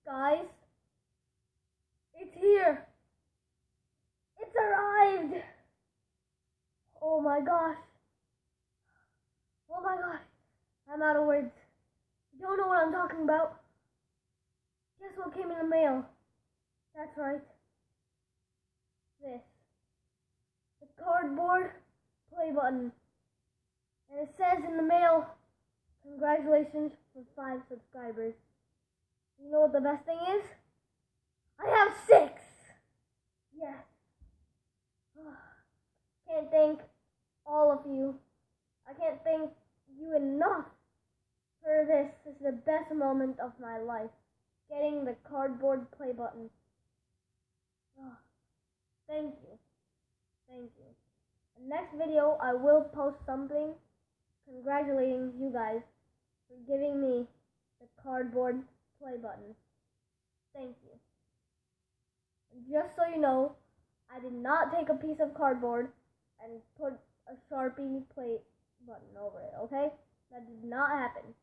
Guys, it's here. It's arrived. Oh my gosh. Oh my gosh. I'm out of words. You don't know what I'm talking about. Guess what came in the mail? That's right. This. The cardboard play button. And it says in the mail, congratulations for 5 subscribers. You know what the best thing is? I have 6! Yes. Can't thank all of you. I can't thank you enough for this. This is the best moment of my life. Getting the cardboard play button. Thank you. Thank you. In the next video, I will post something congratulating you guys for giving me the cardboard play button. Thank you. And just so you know, I did not take a piece of cardboard and put a Sharpie play button over it, okay? That did not happen.